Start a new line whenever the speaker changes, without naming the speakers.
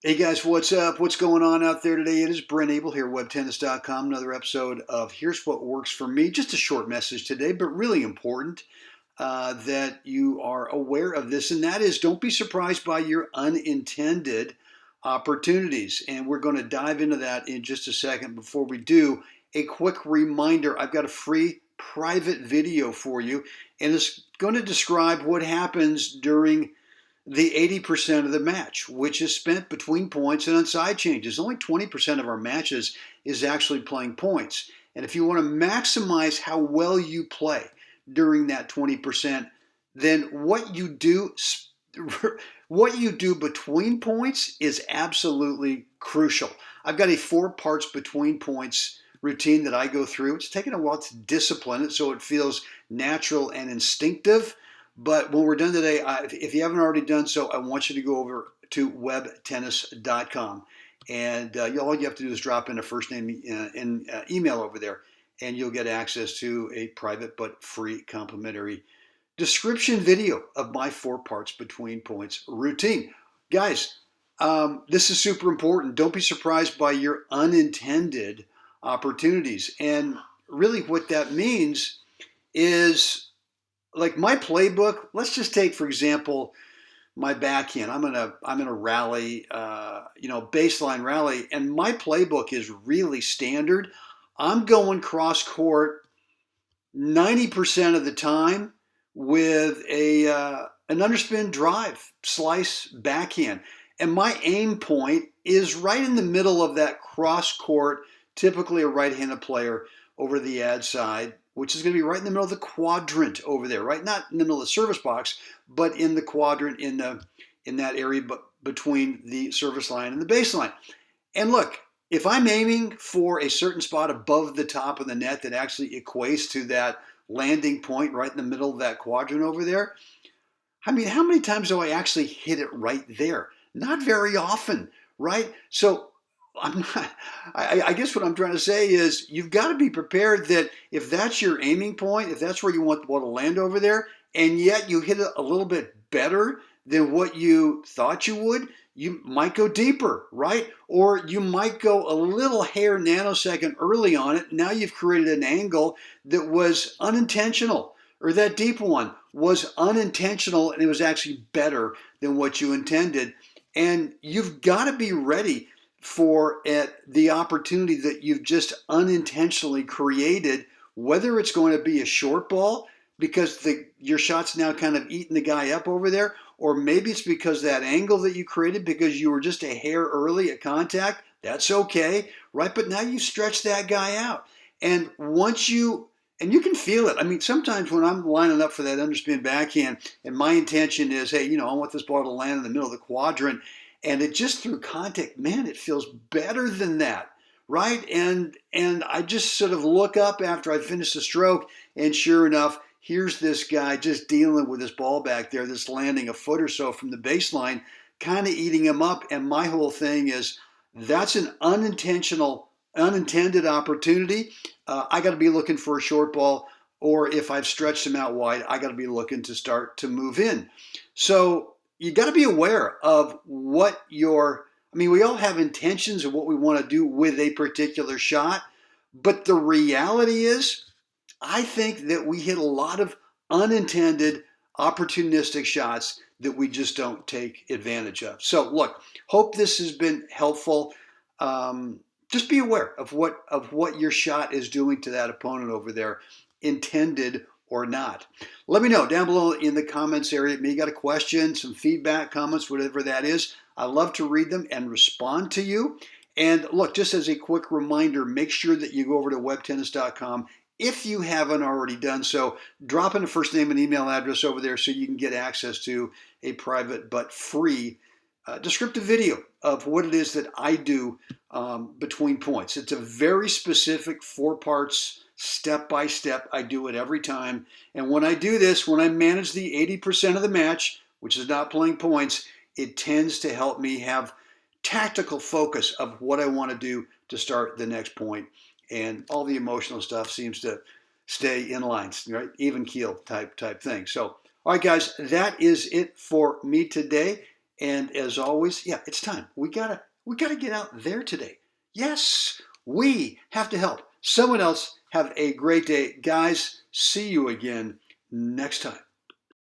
Hey guys, what's up? What's going on out there today? It is Brent Abel here, webtennis.com. Another episode of Here's What Works for Me. Just a short message today, but really important that you are aware of this, and that is don't be surprised by your unintended opportunities. And we're going to dive into that in just a second. Before we do, a quick reminder I've got a free private video for you, and it's going to describe what happens during the 80% of the match, which is spent between points and on side changes. Only 20% of our matches is actually playing points. And if you want to maximize how well you play during that 20%, then what you do between points is absolutely crucial. I've got a 4 parts between points routine that I go through. It's taken a while to discipline it so it feels natural and instinctive. But when we're done today, if you haven't already done so, I want you to go over to webtennis.com. And all you have to do is drop in a first name and email over there, and you'll get access to a private but free complimentary description video of my 4 parts between points routine. Guys, this is super important. Don't be surprised by your unintended opportunities. And really what that means is like my playbook. Let's just take, for example, my backhand. I'm in a rally, baseline rally, and my playbook is really standard. I'm going cross court 90% of the time with an underspin drive, slice backhand. And my aim point is right in the middle of that cross court, typically a right-handed player over the ad side, which is going to be right in the middle of the quadrant over there, right? Not in the middle of the service box, but in the quadrant in that area between the service line and the baseline. And look, if I'm aiming for a certain spot above the top of the net that actually equates to that landing point right in the middle of that quadrant over there, I mean, how many times do I actually hit it right there? Not very often, right? So I guess what I'm trying to say is you've got to be prepared that if that's your aiming point, if that's where you want the ball to land over there, and yet you hit it a little bit better than what you thought you would, you might go deeper, right? Or you might go a little hair nanosecond early on it. Now you've created an angle that was unintentional, or that deep one was unintentional and it was actually better than what you intended. And you've got to be ready for the opportunity that you've just unintentionally created, whether it's going to be a short ball because your shot's now kind of eating the guy up over there, or maybe it's because that angle that you created because you were just a hair early at contact. That's okay, right? But now you've stretched that guy out. And and you can feel it. I mean, sometimes when I'm lining up for that underspin backhand and my intention is, hey, I want this ball to land in the middle of the quadrant, and it just through contact, man, it feels better than that, right? And I just sort of look up after I finish the stroke, and sure enough, here's this guy just dealing with this ball back there that's landing a foot or so from the baseline, kind of eating him up. And my whole thing is that's an unintended opportunity. I got to be looking for a short ball, or if I've stretched him out wide, I got to be looking to start to move in. So you got to be aware of we all have intentions of what we want to do with a particular shot, but the reality is, I think that we hit a lot of unintended, opportunistic shots that we just don't take advantage of. So look, hope this has been helpful. Just be aware of what your shot is doing to that opponent over there, intended or not. Let me know down below in the comments area. Maybe you got a question, some feedback, comments, whatever that is. I love to read them and respond to you. And look, just as a quick reminder, make sure that you go over to webtennis.com. If you haven't already done so, drop in a first name and email address over there so you can get access to a private but free descriptive video of what it is that I do between points. It's a very specific 4 parts, step by step. I do it every time. And when I do this, when I manage the 80% of the match, which is not playing points, it tends to help me have tactical focus of what I want to do to start the next point. And all the emotional stuff seems to stay in line, right? Even keel type thing. So, all right, guys, that is it for me today. And as always, yeah, it's time. We gotta get out there today. Yes, we have to help someone else have a great day. Guys, see you again next time.